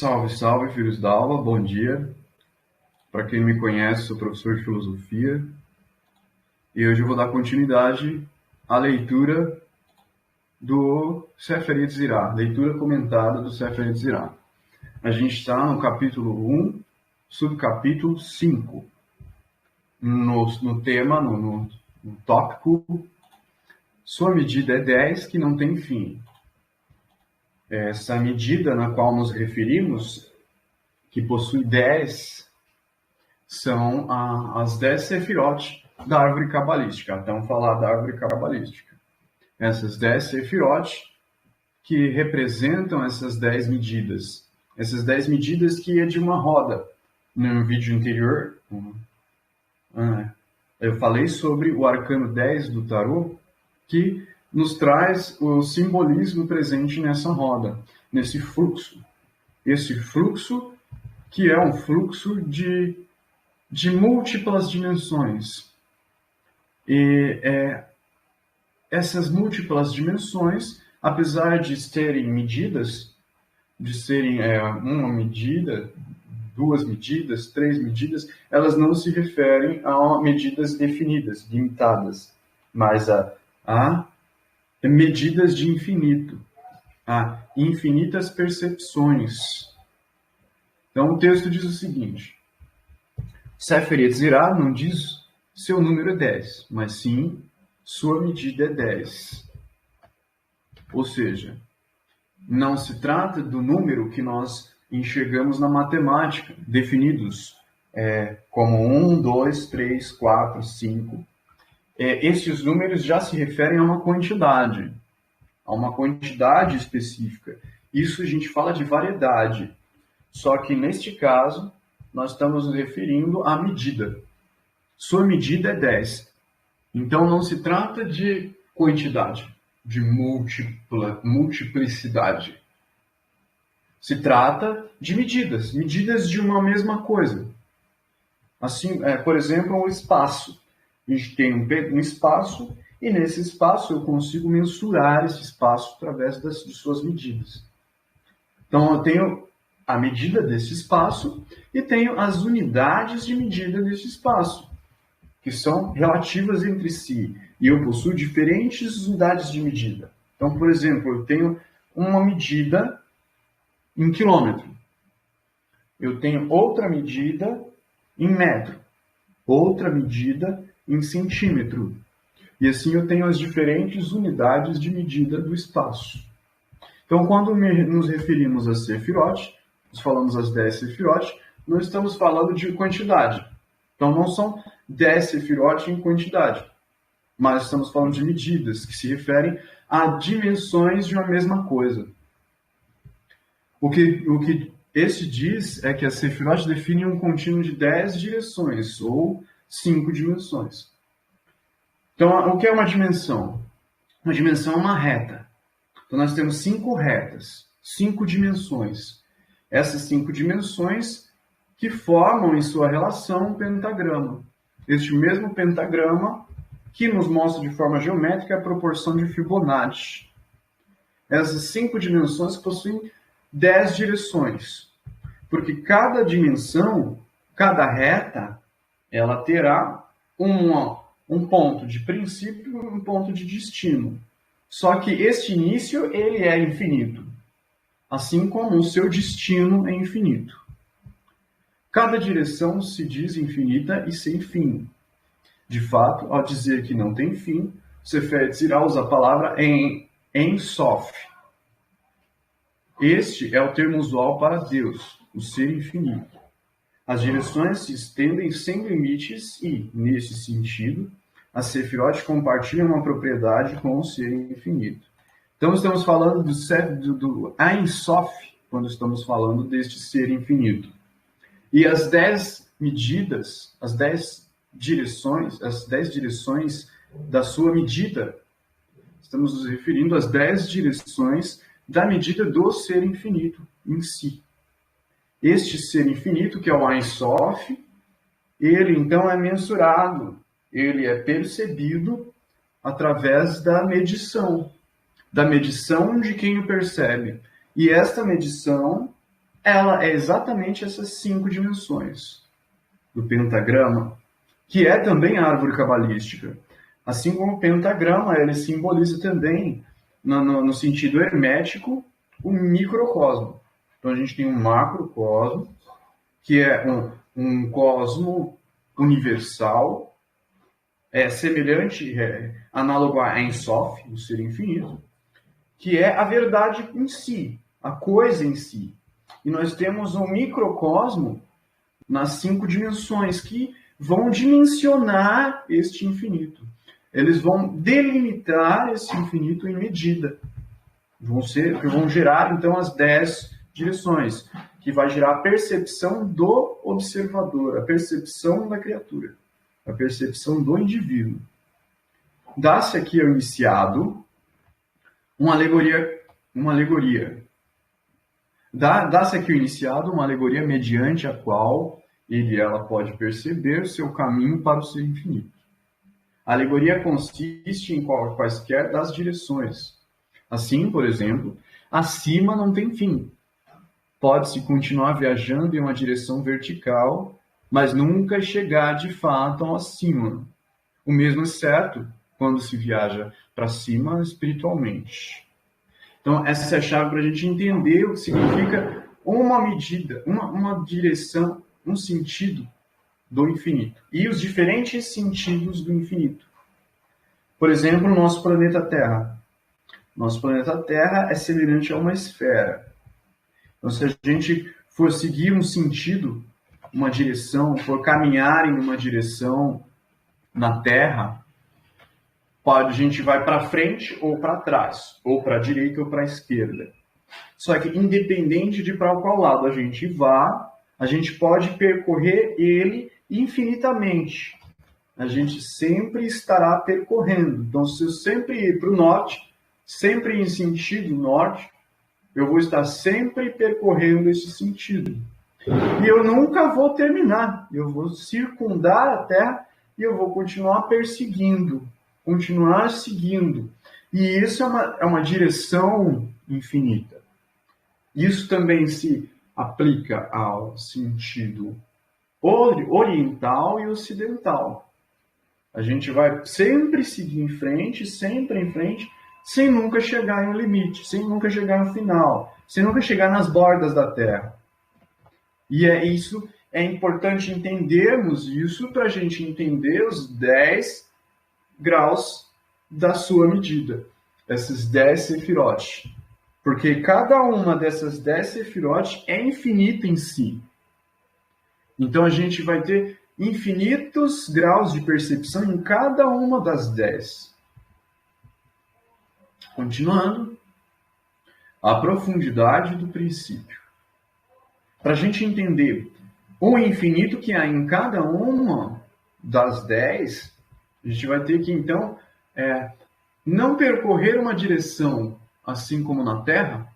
Salve, salve, filhos da aula, bom dia. Para quem não me conhece, sou professor de filosofia e hoje eu vou dar continuidade à leitura do Sefer Yetzirah, leitura comentada do Sefer Yetzirah. A gente está no capítulo 1, subcapítulo 5, no tema, no tópico, sua medida é 10 que não tem fim. Essa medida na qual nos referimos, que possui 10, são as 10 sefirot da árvore cabalística. Então, falar da árvore cabalística. Essas 10 sefirot que representam essas 10 medidas. Essas 10 medidas que é de uma roda. No vídeo anterior, eu falei sobre o arcano 10 do tarô, que nos traz o simbolismo presente nessa roda, nesse fluxo. Esse fluxo que é um fluxo de múltiplas dimensões. E essas múltiplas dimensões, apesar de terem medidas, de serem uma medida, 2 medidas, 3 medidas, elas não se referem a medidas definidas, limitadas, mas a medidas de infinito, a infinitas percepções. Então o texto diz o seguinte: Sefer Yetzirah não diz seu número é 10, mas sim sua medida é 10. Ou seja, não se trata do número que nós enxergamos na matemática, definidos como 1, 2, 3, 4, 5. Esses números já se referem a uma quantidade específica. Isso a gente fala de variedade. Só que neste caso, nós estamos nos referindo à medida. Sua medida é 10. Então não se trata de quantidade, de multiplicidade. Se trata de medidas de uma mesma coisa. Assim, por exemplo, o espaço. A gente tem um espaço e nesse espaço eu consigo mensurar esse espaço através de suas medidas. Então eu tenho a medida desse espaço e tenho as unidades de medida desse espaço, que são relativas entre si. E eu possuo diferentes unidades de medida. Então, por exemplo, eu tenho uma medida em quilômetro. Eu tenho outra medida em metro. Outra medida em centímetro. E assim eu tenho as diferentes unidades de medida do espaço. Então, quando nos referimos a Sefirot, nós falamos as 10 Sefirot, não estamos falando de quantidade. Então, não são 10 Sefirot em quantidade, mas estamos falando de medidas que se referem a dimensões de uma mesma coisa. O que esse diz é que as Sefirot definem um contínuo de 10 direções, ou 5 dimensões. Então, o que é uma dimensão? Uma dimensão é uma reta. Então, nós temos 5 retas, 5 dimensões. Essas 5 dimensões que formam em sua relação um pentagrama. Este mesmo pentagrama que nos mostra de forma geométrica a proporção de Fibonacci. Essas 5 dimensões possuem 10 direções. Porque cada dimensão, cada reta, ela terá um ponto de princípio e um ponto de destino. Só que este início, ele é infinito, assim como o seu destino é infinito. Cada direção se diz infinita e sem fim. De fato, ao dizer que não tem fim, Sefer Yetzirah usa a palavra Ein Sof. Este é o termo usual para Deus, o ser infinito. As direções se estendem sem limites e, nesse sentido, as Sefirot compartilham uma propriedade com o ser infinito. Então, estamos falando do Ein Sof, quando estamos falando deste ser infinito. E as 10 medidas, as 10 direções da sua medida, estamos nos referindo às 10 direções da medida do ser infinito em si. Este ser infinito, que é o Ein Sof, ele então é mensurado, ele é percebido através da medição de quem o percebe. E esta medição ela é exatamente essas 5 dimensões do pentagrama, que é também a árvore cabalística. Assim como o pentagrama, ele simboliza também, no sentido hermético, o microcosmo. Então a gente tem um macrocosmo, que é um cosmo universal, semelhante, análogo a Ein Sof, o ser infinito, que é a verdade em si, a coisa em si. E nós temos um microcosmo nas 5 dimensões que vão dimensionar este infinito. Eles vão delimitar esse infinito em medida. Vão gerar, então, as 10 direções, que vai gerar a percepção do observador, a percepção da criatura, a percepção do indivíduo. Dá-se aqui ao iniciado uma alegoria. Dá-se aqui ao iniciado uma alegoria mediante a qual ela pode perceber o seu caminho para o ser infinito. A alegoria consiste em quaisquer das direções. Assim, por exemplo, acima não tem fim. Pode-se continuar viajando em uma direção vertical, mas nunca chegar de fato ao acima. O mesmo é certo quando se viaja para cima espiritualmente. Então, essa é a chave para a gente entender o que significa uma medida, uma direção, um sentido do infinito. E os diferentes sentidos do infinito. Por exemplo, o nosso planeta Terra. Nosso planeta Terra é semelhante a uma esfera. Então, se a gente for seguir um sentido, uma direção, for caminhar em uma direção na Terra, a gente vai para frente ou para trás, ou para a direita ou para a esquerda. Só que, independente de para qual lado a gente vá, a gente pode percorrer ele infinitamente. A gente sempre estará percorrendo. Então, se eu sempre ir para o norte, sempre em sentido norte, eu vou estar sempre percorrendo esse sentido. E eu nunca vou terminar. Eu vou circundar a Terra e eu vou continuar perseguindo, continuar seguindo. E isso é uma direção infinita. Isso também se aplica ao sentido oriental e ocidental. A gente vai sempre seguir em frente, sem nunca chegar em um limite, sem nunca chegar no final, sem nunca chegar nas bordas da Terra. E é importante entendermos isso para a gente entender os 10 graus da sua medida, esses 10 sefirot. Porque cada uma dessas 10 sefirot é infinita em si. Então a gente vai ter infinitos graus de percepção em cada uma das 10. Continuando, a profundidade do princípio. Para a gente entender o infinito que há em cada uma das 10, a gente vai ter que, então, não percorrer uma direção, assim como na Terra,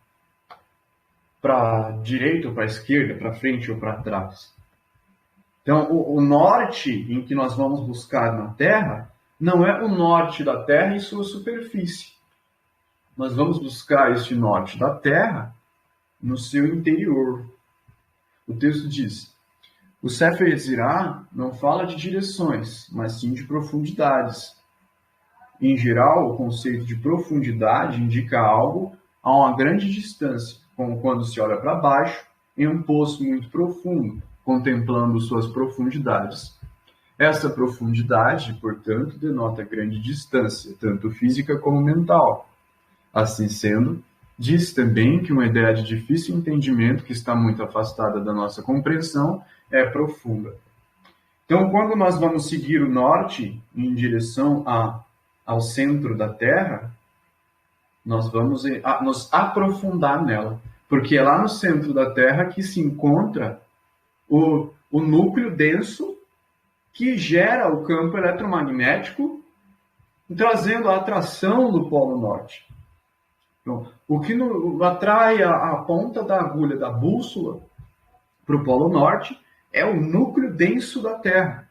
para a direita ou para a esquerda, para frente ou para trás. Então, o norte em que nós vamos buscar na Terra não é o norte da Terra em sua superfície. Nós vamos buscar este norte da Terra no seu interior. O texto diz: o Sefer Yetzirah não fala de direções, mas sim de profundidades. Em geral, o conceito de profundidade indica algo a uma grande distância, como quando se olha para baixo em um poço muito profundo, contemplando suas profundidades. Essa profundidade, portanto, denota grande distância, tanto física como mental. Assim sendo, diz também que uma ideia de difícil entendimento que está muito afastada da nossa compreensão é profunda. Então, quando nós vamos seguir o norte em direção ao centro da Terra, nós vamos nos aprofundar nela, porque é lá no centro da Terra que se encontra o núcleo denso que gera o campo eletromagnético, trazendo a atração do Polo Norte. Então, o que atrai a ponta da agulha da bússola para o Polo Norte é o núcleo denso da Terra.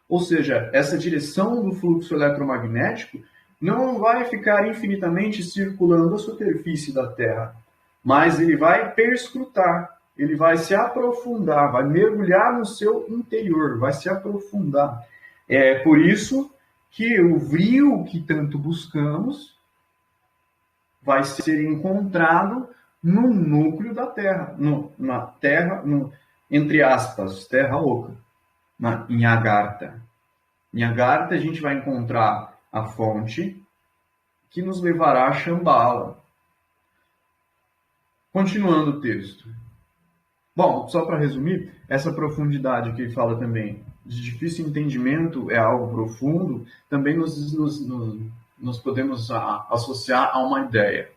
Ou seja, essa direção do fluxo eletromagnético não vai ficar infinitamente circulando a superfície da Terra, mas ele vai perscrutar, ele vai se aprofundar, vai mergulhar no seu interior, vai se aprofundar. É por isso que o brilho que tanto buscamos vai ser encontrado no núcleo da Terra, na Terra, entre aspas, Terra Oca, em Agartha. Em Agartha a gente vai encontrar a fonte que nos levará a Shambhala. Continuando o texto. Bom, só para resumir, essa profundidade que ele fala também de difícil entendimento é algo profundo, também nós podemos associar a uma ideia.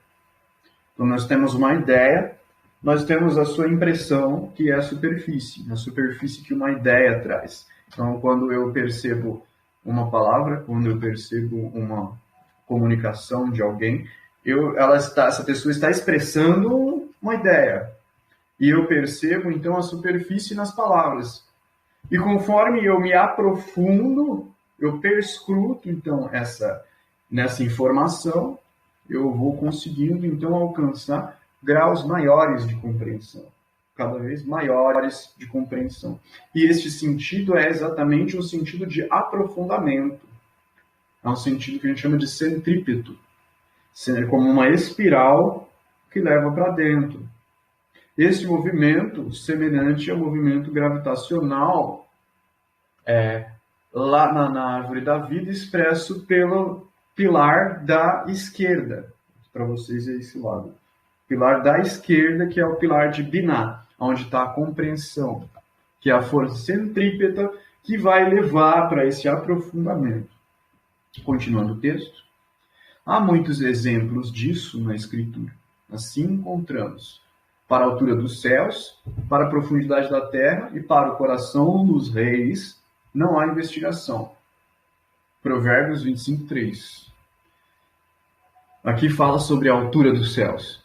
Então, nós temos uma ideia, nós temos a sua impressão, que é a superfície que uma ideia traz. Então, quando eu percebo uma palavra, quando eu percebo uma comunicação de alguém, essa pessoa está expressando uma ideia. E eu percebo, então, a superfície nas palavras. E conforme eu me aprofundo, eu perscruto, então, nessa informação, eu vou conseguindo, então, alcançar graus maiores de compreensão. Cada vez maiores de compreensão. E este sentido é exatamente um sentido de aprofundamento. É um sentido que a gente chama de centrípeto. Como uma espiral que leva para dentro. Esse movimento, semelhante ao movimento gravitacional, lá na árvore da vida, expresso pelo pilar da esquerda. Para vocês é esse lado. Pilar da esquerda, que é o pilar de Binah, onde está a compreensão, que é a força centrípeta que vai levar para esse aprofundamento. Continuando o texto. Há muitos exemplos disso na Escritura. Assim encontramos para a altura dos céus, para a profundidade da terra e para o coração dos reis, não há investigação. Provérbios 25, 3. Aqui fala sobre a altura dos céus.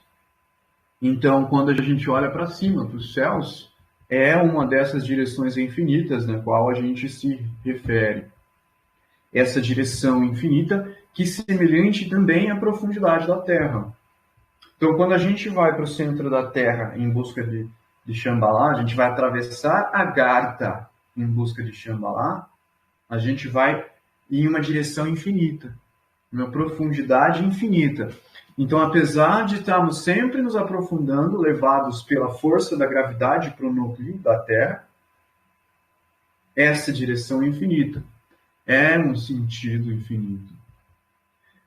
Então, quando a gente olha para cima, para os céus, é uma dessas direções infinitas na qual a gente se refere. Essa direção infinita que se semelhante também à profundidade da terra. Então, quando a gente vai para o centro da Terra em busca de Shambhala, a gente vai atravessar Agartha em busca de Shambhala, a gente vai em uma direção infinita, uma profundidade infinita. Então, apesar de estarmos sempre nos aprofundando, levados pela força da gravidade para o núcleo da Terra, essa direção infinita é um sentido infinito.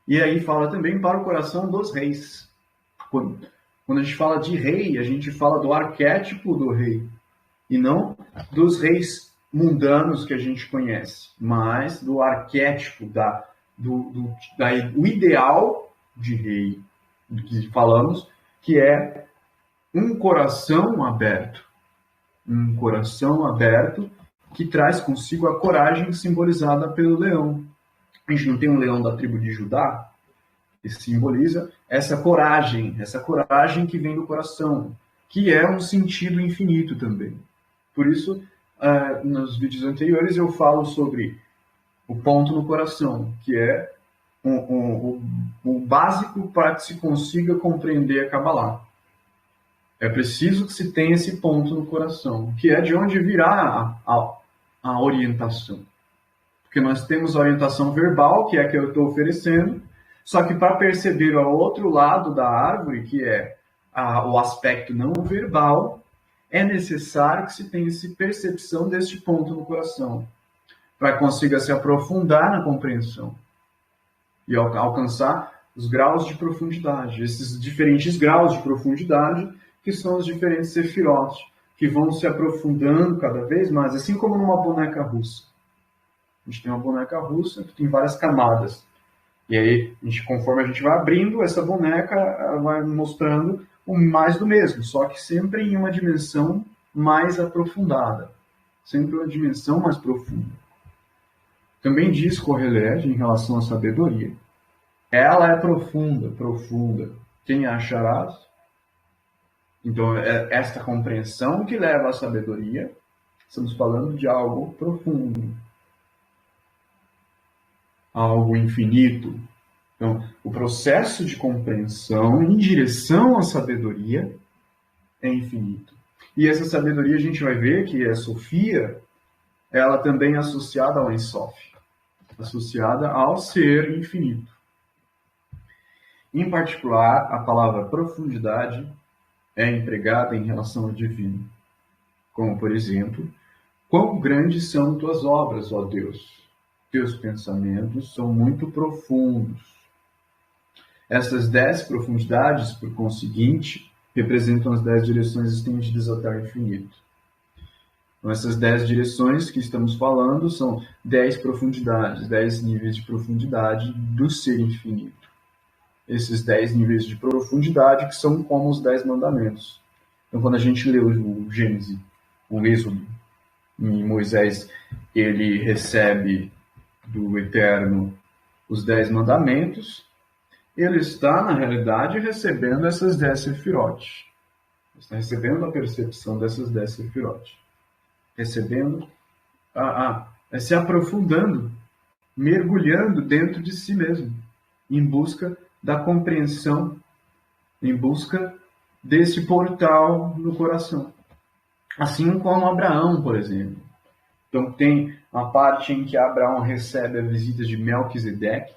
E aí fala também para o coração dos reis. Quando a gente fala de rei, a gente fala do arquétipo do rei. E não dos reis mundanos que a gente conhece, mas do arquétipo, do ideal de rei, do que falamos, que é um coração aberto. Um coração aberto que traz consigo a coragem simbolizada pelo leão. A gente não tem um leão da tribo de Judá? Que simboliza essa coragem que vem do coração, que é um sentido infinito também. Por isso, nos vídeos anteriores eu falo sobre o ponto no coração, que é o básico para que se consiga compreender a Kabbalah. É preciso que se tenha esse ponto no coração, que é de onde virá a orientação. Porque nós temos a orientação verbal, que é a que eu estou oferecendo, só que para perceber o outro lado da árvore, que é o aspecto não verbal, é necessário que se tenha essa percepção deste ponto no coração, para que consiga se aprofundar na compreensão e alcançar os graus de profundidade, esses diferentes graus de profundidade, que são os diferentes sefirot, que vão se aprofundando cada vez mais, assim como numa boneca russa. A gente tem uma boneca russa que tem várias camadas. E aí, conforme a gente vai abrindo, essa boneca vai mostrando o mais do mesmo, só que sempre em uma dimensão mais aprofundada. Sempre uma dimensão mais profunda. Também diz Kohelet em relação à sabedoria. Ela é profunda, profunda. Quem a acharás? Então, é esta compreensão que leva à sabedoria. Estamos falando de algo profundo. Algo infinito. Então, o processo de compreensão em direção à sabedoria é infinito. E essa sabedoria a gente vai ver que a Sofia, ela também é associada ao Ein Sof, associada ao ser infinito. Em particular, a palavra profundidade é empregada em relação ao divino, como, por exemplo, quão grandes são tuas obras, ó Deus. Teus pensamentos são muito profundos. Essas 10 profundidades, por conseguinte, representam as 10 direções estendidas até o infinito. Então, essas 10 direções que estamos falando são 10 profundidades, 10 níveis de profundidade do ser infinito. Esses 10 níveis de profundidade que são como os 10 mandamentos. Então, quando a gente lê o Gênesis, o Êxodo, em Moisés, ele recebe do Eterno os 10 mandamentos, ele está, na realidade, recebendo essas 10 sefirot. Está recebendo a percepção dessas 10 sefirot. Recebendo, se aprofundando, mergulhando dentro de si mesmo, em busca da compreensão, em busca desse portal no coração. Assim como Abraão, por exemplo. Então tem a parte em que Abraão recebe a visita de Melquisedeque,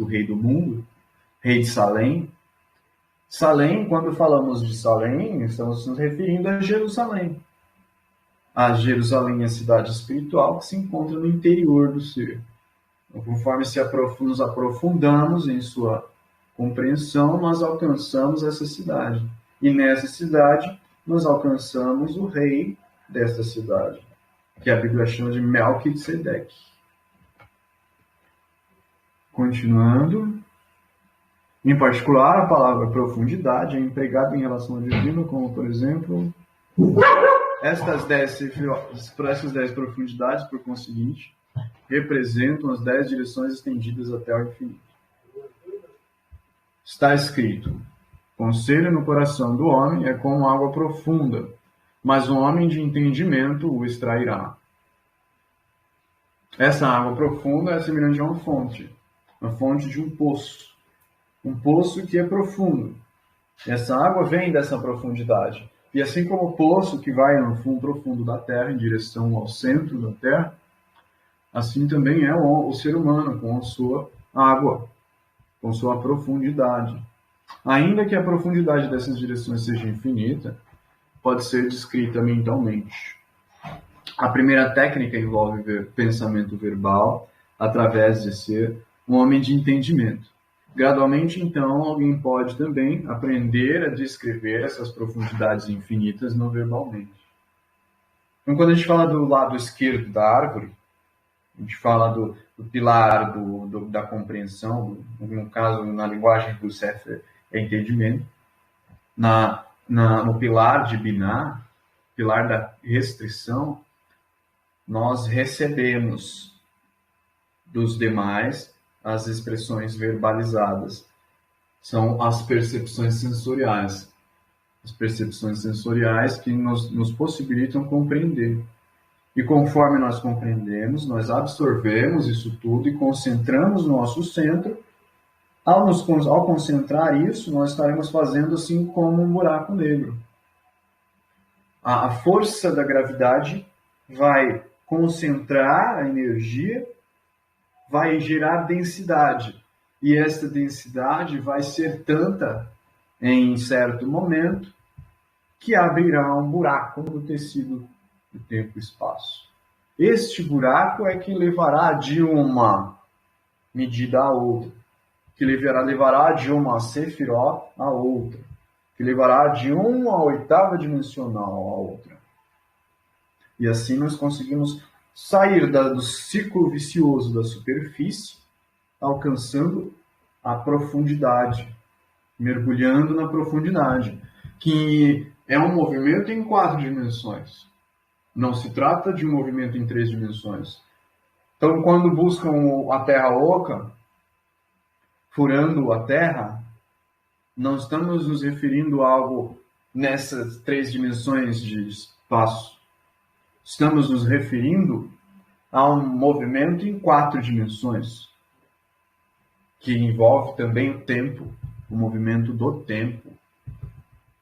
o rei do mundo, rei de Salém. Salém, quando falamos de Salém, estamos nos referindo a Jerusalém. A Jerusalém é a cidade espiritual que se encontra no interior do ser. Então, conforme nos aprofundamos em sua compreensão, nós alcançamos essa cidade. E nessa cidade, nós alcançamos o rei desta cidade, que a Bíblia chama de Melquisedeque. Continuando. Em particular, a palavra profundidade é empregada em relação ao divino, como, por exemplo, essas 10 profundidades, por conseguinte, representam as 10 direções estendidas até o infinito. Está escrito: conselho no coração do homem é como água profunda, mas um homem de entendimento o extrairá. Essa água profunda é semelhante a uma fonte de um poço que é profundo. Essa água vem dessa profundidade. E assim como o poço que vai no fundo profundo da Terra, em direção ao centro da Terra, assim também é o ser humano, com a sua água, com sua profundidade. Ainda que a profundidade dessas direções seja infinita, pode ser descrita mentalmente. A primeira técnica envolve pensamento verbal, através de ser um homem de entendimento. Gradualmente, então, alguém pode também aprender a descrever essas profundidades infinitas não verbalmente. Então, quando a gente fala do lado esquerdo da árvore, a gente fala do pilar da compreensão, no caso, na linguagem do Sefer, é entendimento. No pilar de Binah, pilar da restrição, nós recebemos dos demais as expressões verbalizadas. São as percepções sensoriais. As percepções sensoriais que nos possibilitam compreender. E conforme nós compreendemos, nós absorvemos isso tudo e concentramos no nosso centro. Ao concentrar isso, nós estaremos fazendo assim como um buraco negro. A força da gravidade vai concentrar a energia, vai gerar densidade. E esta densidade vai ser tanta, em certo momento, que abrirá um buraco no tecido do tempo e espaço. Este buraco é que levará de uma medida a outra, que levará de uma sefiró a outra, que levará de uma oitava dimensional a outra. E assim nós conseguimos sair do ciclo vicioso da superfície, alcançando a profundidade, mergulhando na profundidade, que é um movimento em 4 dimensões. Não se trata de um movimento em 3 dimensões. Então, quando buscam a Terra oca, furando a Terra, não estamos nos referindo a algo nessas 3 dimensões de espaço. Estamos nos referindo a um movimento em 4 dimensões, que envolve também o tempo, o movimento do tempo.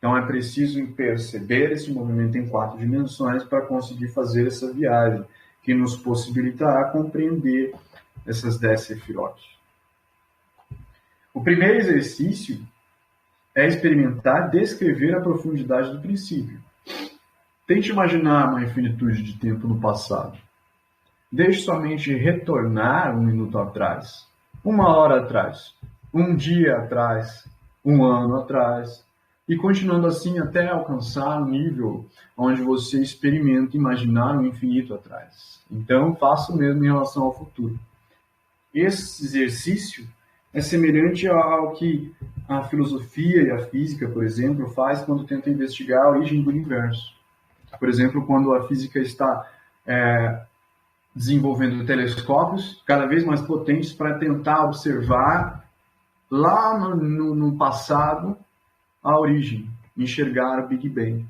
Então é preciso perceber esse movimento em 4 dimensões para conseguir fazer essa viagem, que nos possibilitará compreender essas 10 sefirot. O primeiro exercício é experimentar descrever a profundidade do princípio. Tente imaginar uma infinitude de tempo no passado. Deixe sua mente retornar 1 minuto atrás, 1 hora atrás, 1 dia atrás, 1 ano atrás, e continuando assim até alcançar um nível onde você experimenta imaginar um infinito atrás. Então, faça o mesmo em relação ao futuro. Esse exercício é semelhante ao que a filosofia e a física, por exemplo, faz quando tenta investigar a origem do universo. Por exemplo, quando a física está desenvolvendo telescópios cada vez mais potentes para tentar observar lá no passado a origem, enxergar o Big Bang.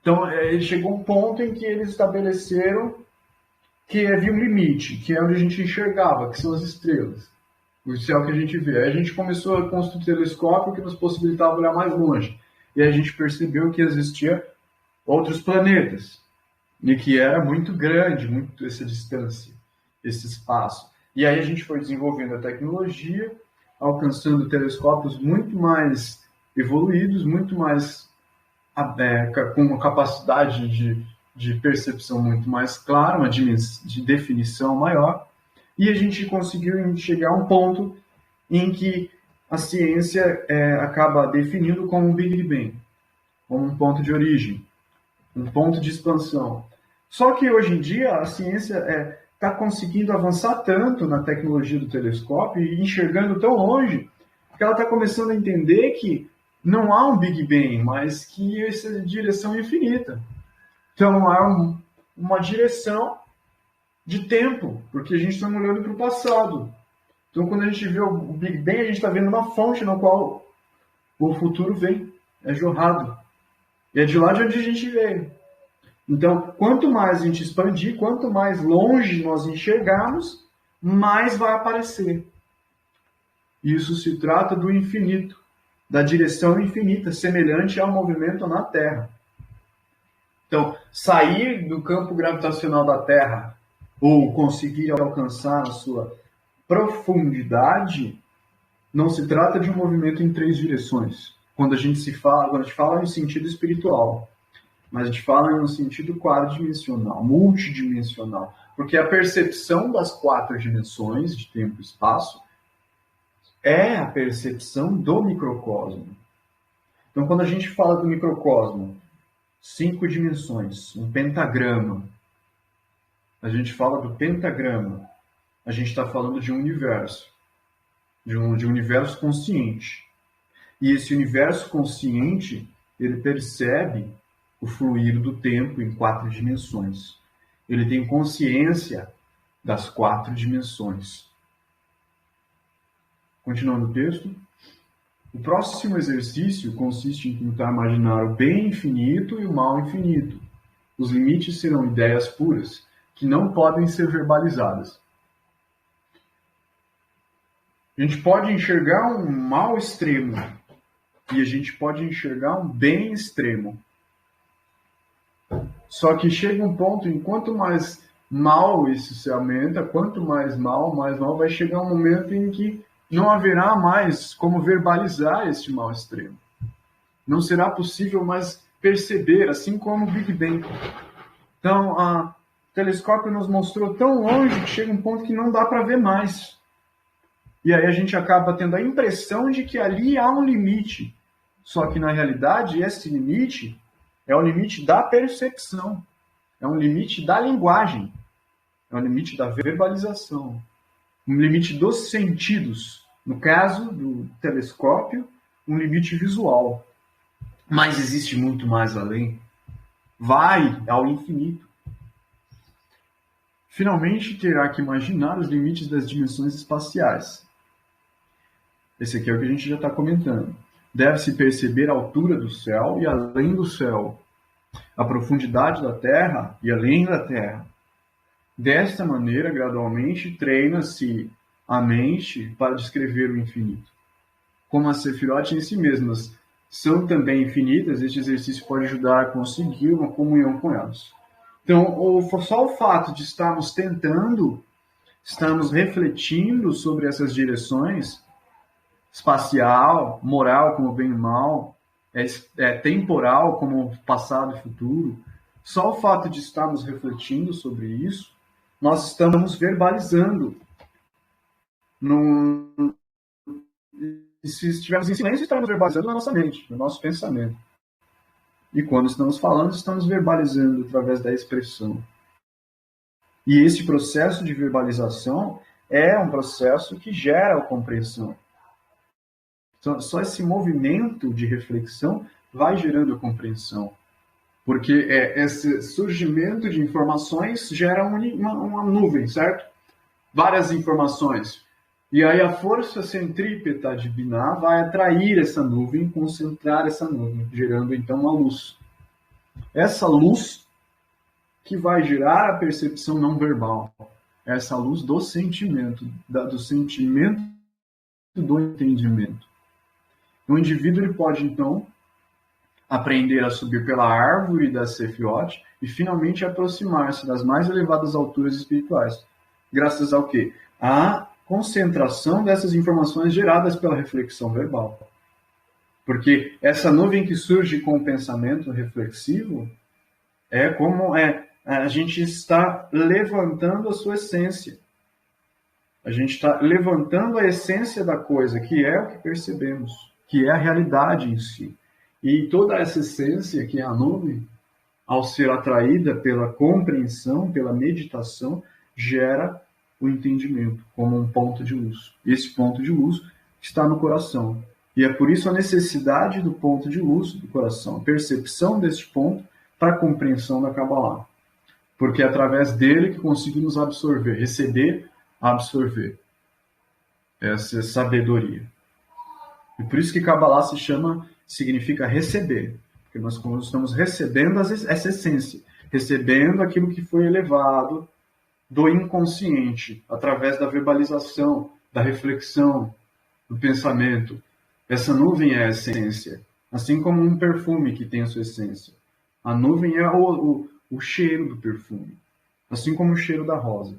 Então, ele chegou a um ponto em que eles estabeleceram que havia um limite, que é onde a gente enxergava, que são as estrelas, o céu que a gente vê. Aí a gente começou a construir um telescópio que nos possibilitava olhar mais longe. E aí a gente percebeu que existia outros planetas, e que era muito grande, muito essa distância, esse espaço. E aí a gente foi desenvolvendo a tecnologia, alcançando telescópios muito mais evoluídos, muito mais com uma capacidade de percepção muito mais clara, uma de definição maior, e a gente conseguiu chegar a um ponto em que a ciência acaba definindo como um Big Bang, como um ponto de origem, um ponto de expansão. Só que hoje em dia a ciência está conseguindo avançar tanto na tecnologia do telescópio e enxergando tão longe, que ela está começando a entender que não há um Big Bang, mas que essa direção é infinita. Então há uma direção de tempo, porque a gente está olhando para o passado. Então quando a gente vê o Big Bang, a gente está vendo uma fonte na qual o futuro vem, é jorrado. E é de lá de onde a gente veio. Então, quanto mais a gente expandir, quanto mais longe nós enxergarmos, mais vai aparecer. Isso se trata do infinito, da direção infinita, semelhante ao movimento na Terra. Então, sair do campo gravitacional da Terra ou conseguir alcançar a sua profundidade, não se trata de um movimento em 3 direções. Quando a gente fala em sentido espiritual, mas a gente fala em um sentido quadridimensional, multidimensional, porque a percepção das 4 dimensões de tempo e espaço é a percepção do microcosmo. Então, quando a gente fala do microcosmo, 5 dimensões, um pentagrama, a gente fala do pentagrama, a gente está falando de um universo, de um universo consciente. E esse universo consciente, ele percebe o fluir do tempo em 4 dimensões. Ele tem consciência das 4 dimensões. Continuando o texto. O próximo exercício consiste em tentar imaginar o bem infinito e o mal infinito. Os limites serão ideias puras, que não podem ser verbalizadas. A gente pode enxergar um mal extremo e a gente pode enxergar um bem extremo. Só que chega um ponto em quanto mais mal isso se aumenta, quanto mais mal, vai chegar um momento em que não haverá mais como verbalizar esse mal extremo. Não será possível mais perceber, assim como o Big Bang. Então, o telescópio nos mostrou tão longe que chega um ponto que não dá para ver mais. E aí a gente acaba tendo a impressão de que ali há um limite. Só que, na realidade, esse limite é o limite da percepção, é um limite da linguagem, é um limite da verbalização, um limite dos sentidos. No caso do telescópio, um limite visual. Mas existe muito mais além. Vai ao infinito. Finalmente, terá que imaginar os limites das dimensões espaciais. Esse aqui é o que a gente já está comentando. Deve-se perceber a altura do céu e além do céu, a profundidade da Terra e além da Terra. Desta maneira, gradualmente, treina-se a mente para descrever o infinito. Como as sefirot em si mesmas são também infinitas, este exercício pode ajudar a conseguir uma comunhão com elas. Então, só o fato de estarmos tentando, estamos refletindo sobre essas direções, espacial, moral como bem e mal, temporal como passado e futuro, só o fato de estarmos refletindo sobre isso, nós estamos verbalizando. Se estivermos em silêncio, estamos verbalizando na nossa mente, no nosso pensamento. E quando estamos falando, estamos verbalizando através da expressão. E esse processo de verbalização é um processo que gera a compreensão. Então, só esse movimento de reflexão vai gerando a compreensão. Porque esse surgimento de informações gera uma nuvem, certo? Várias informações. E aí a força centrípeta de Binah vai atrair essa nuvem, concentrar essa nuvem, gerando então uma luz. Essa luz que vai gerar a percepção não verbal. Essa luz do sentimento do entendimento. O indivíduo ele pode então aprender a subir pela árvore da Sefiot e finalmente aproximar-se das mais elevadas alturas espirituais. Graças ao quê? A concentração dessas informações geradas pela reflexão verbal. Porque essa nuvem que surge com o pensamento reflexivo é como a gente está levantando a sua essência. A gente está levantando a essência da coisa, que é o que percebemos, que é a realidade em si. E toda essa essência, que é a nuvem, ao ser atraída pela compreensão, pela meditação, gera o entendimento como um ponto de luz. Esse ponto de luz está no coração. E é por isso a necessidade do ponto de luz do coração, a percepção deste ponto para a compreensão da Kabbalah. Porque é através dele que conseguimos absorver essa sabedoria. E por isso que Kabbalah significa receber. Porque nós estamos recebendo essa essência, recebendo aquilo que foi elevado do inconsciente, através da verbalização, da reflexão, do pensamento. Essa nuvem é a essência, assim como um perfume que tem a sua essência. A nuvem é o cheiro do perfume, assim como o cheiro da rosa.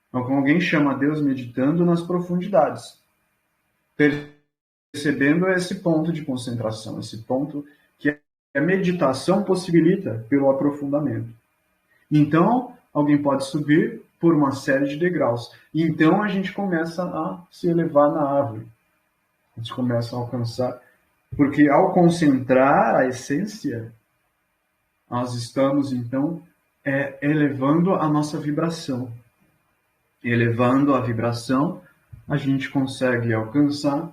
Então, quando alguém chama a Deus meditando nas profundidades, percebendo esse ponto de concentração, esse ponto que a meditação possibilita pelo aprofundamento. Então, alguém pode subir por uma série de degraus. E então a gente começa a se elevar na árvore. A gente começa a alcançar. Porque ao concentrar a essência, nós estamos, então, elevando a nossa vibração. Elevando a vibração, a gente consegue alcançar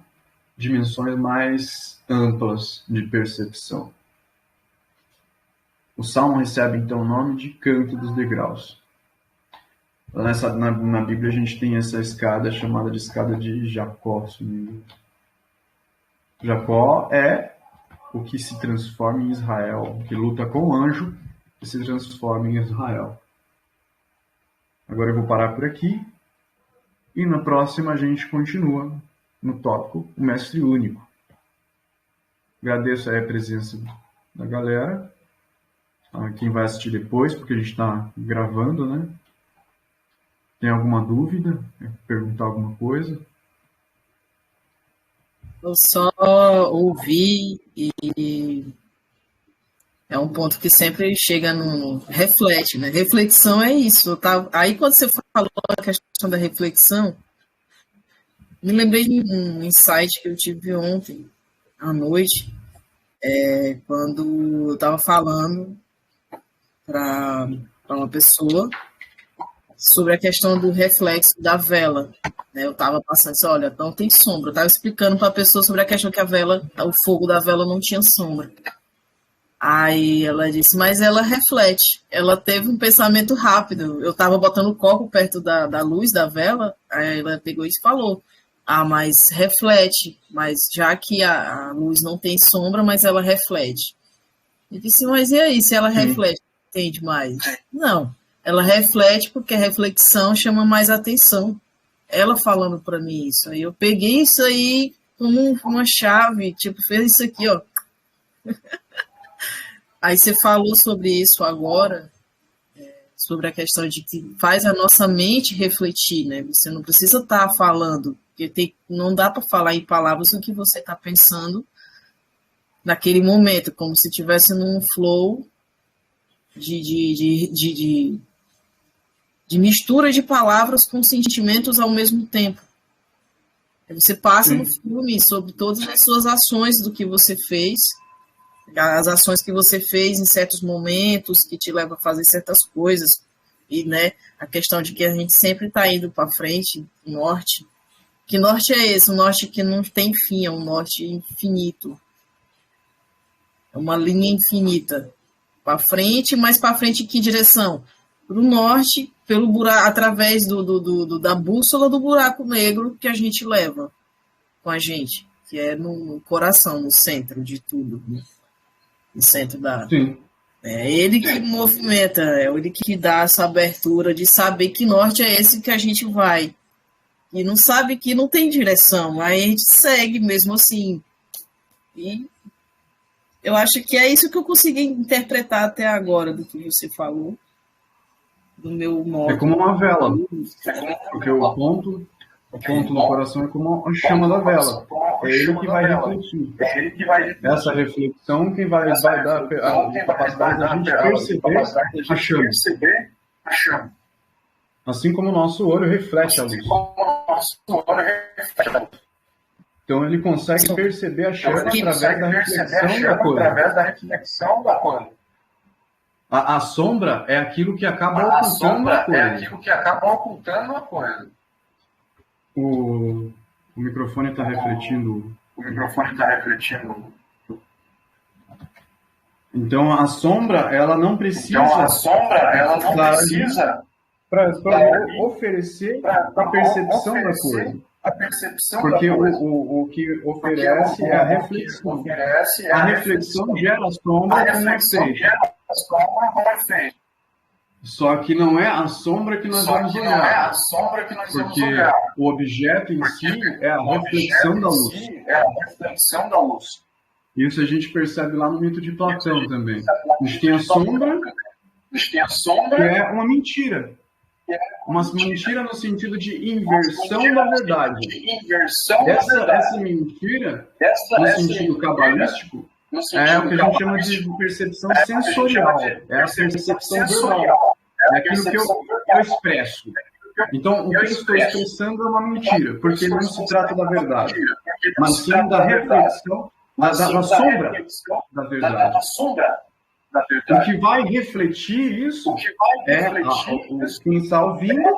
dimensões mais amplas de percepção. O Salmo recebe, então, o nome de Canto dos Degraus. Na Bíblia a gente tem essa escada chamada de escada de Jacó. Jacó é o que se transforma em Israel, que luta com o anjo e se transforma em Israel. Agora eu vou parar por aqui e na próxima a gente continua no tópico o Mestre Único. Agradeço aí a presença da galera. Quem vai assistir depois, porque a gente está gravando, né? Tem alguma dúvida? Quer perguntar alguma coisa? Eu só ouvi e é um ponto que sempre chega no reflete, né? Reflexão é isso. Aí quando você falou a questão da reflexão, me lembrei de um insight que eu tive ontem à noite, quando eu estava falando para uma pessoa sobre a questão do reflexo da vela. Eu estava passando isso, olha, não tem sombra. Eu estava explicando para a pessoa sobre a questão que o fogo da vela não tinha sombra. Aí ela disse, mas ela reflete. Ela teve um pensamento rápido. Eu estava botando o copo perto da luz da vela, aí ela pegou e falou, mas reflete. Mas já que a luz não tem sombra, mas ela reflete. Eu disse, mas e aí, se ela reflete, entende mais? Não, ela reflete porque a reflexão chama mais atenção. Ela falando para mim isso. Aí eu peguei isso aí, como uma chave, tipo, fez isso aqui, ó. Aí você falou sobre isso agora, sobre a questão de que faz a nossa mente refletir, né? Você não precisa estar falando, porque não dá para falar em palavras o que você está pensando naquele momento, como se estivesse num flow de mistura de palavras com sentimentos ao mesmo tempo. Você passa no filme sobre todas as suas ações do que você fez, as ações que você fez em certos momentos, que te levam a fazer certas coisas, e, né, a questão de que a gente sempre está indo para frente, norte. Que norte é esse? Um norte que não tem fim, é um norte infinito. É uma linha infinita. Para frente, mas para frente em que direção? Para o norte, pelo buraco, através da bússola do buraco negro que a gente leva com a gente, que é no coração, no centro de tudo, né? No centro da... Sim. É ele que movimenta, é ele que dá essa abertura de saber que norte é esse que a gente vai. E não sabe que não tem direção, aí a gente segue mesmo assim. E eu acho que é isso que eu consegui interpretar até agora do que você falou. Do meu modo. É como uma vela, porque o ponto no coração é como a chama da vela. É ele que vai refletir. Essa reflexão que vai dar a capacidade da gente perceber a chama. Assim como o nosso olho reflete a luz. Então ele consegue perceber a chama através da reflexão da cor. A sombra é aquilo que acaba ocultando a coisa. O microfone está refletindo. Então a sombra, ela não precisa. Para oferecer a percepção da coisa. Porque o que oferece é a reflexão. A reflexão gera a sombra como efeito. Só que não é a sombra que nós vamos olhar. Porque o objeto em si é a reflexão da luz. Isso a gente percebe lá no mito de Platão também. A gente tem a sombra, que é uma mentira. Uma mentira no sentido de inversão da verdade. Essa mentira, no sentido cabalístico, é o que a gente chama de percepção sensorial. É a percepção verbal. É aquilo que eu expresso. Então, o que eu estou expressando é uma mentira, porque não se trata da verdade, mas sim da reflexão, da sombra da verdade. O que vai refletir isso é quem está ouvindo,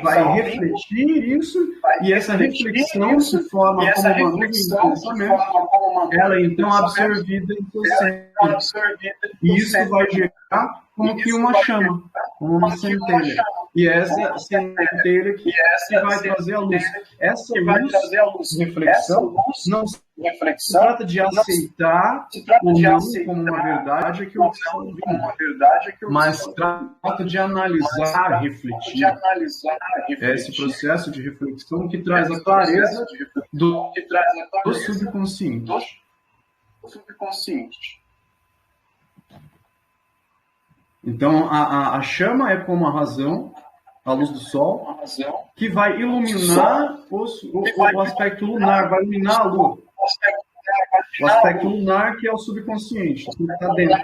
vai refletir isso, e essa reflexão se forma como uma nuvem de pensamento, ela é então absorvida em seu centro. E isso vai gerar como que uma chama, como uma centelha. E essa centelha que vai trazer a luz. Essa luz, reflexão, não se trata de aceitar o não como uma verdade que eu estou ouvindo, mas trata de analisar, refletir. É esse processo de reflexão que traz a clareza do subconsciente. Então, a chama é como a razão, a luz do sol, que vai iluminar o aspecto lunar, vai iluminar a lua. O aspecto lunar que é o subconsciente, que está dentro.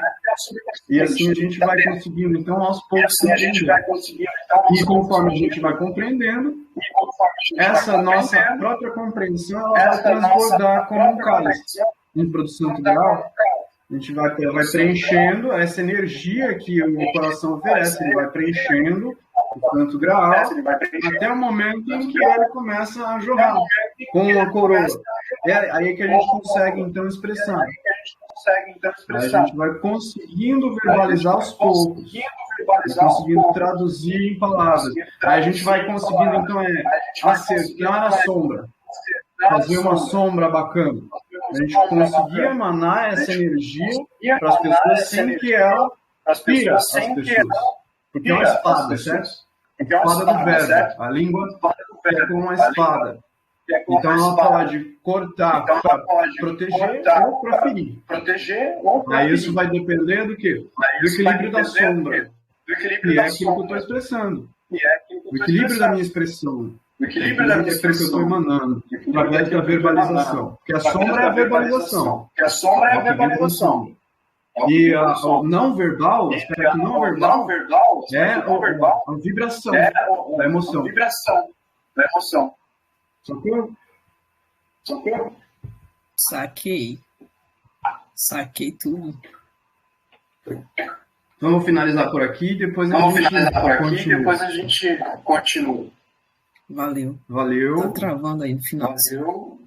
E assim a gente vai conseguindo, então, aos poucos, e conforme a gente vai compreendendo, essa nossa própria compreensão ela vai transbordar como um cálice. Em produção integral, a gente vai preenchendo essa energia que o coração oferece, ele vai preenchendo o canto graal, até o momento em que ele começa a jorrar com a coroa. É aí que a gente consegue, então, expressar. Aí a gente vai conseguindo verbalizar aos poucos, conseguindo traduzir em palavras. Aí a gente vai conseguindo, então, acertar a sombra, fazer uma sombra bacana. A gente conseguir emanar essa energia para as pessoas sem que ela pira as pessoas. Porque é uma espada, certo? A espada do verbo. A língua é como uma espada. Então ela fala de cortar para proteger ou para ferir. Aí isso vai depender do quê? Do equilíbrio da sombra. E é aquilo que eu estou expressando. O equilíbrio da minha expressão. O equilíbrio da expressão que eu estou emanando. Através da verbalização. Porque a sombra é a verbalização. E o não verbal, o aspecto não verbal, é a vibração da emoção. Sacou? Saquei tudo. Então vamos finalizar por aqui, depois a gente continua. Valeu. Valeu. Tá travando aí no final. Valeu.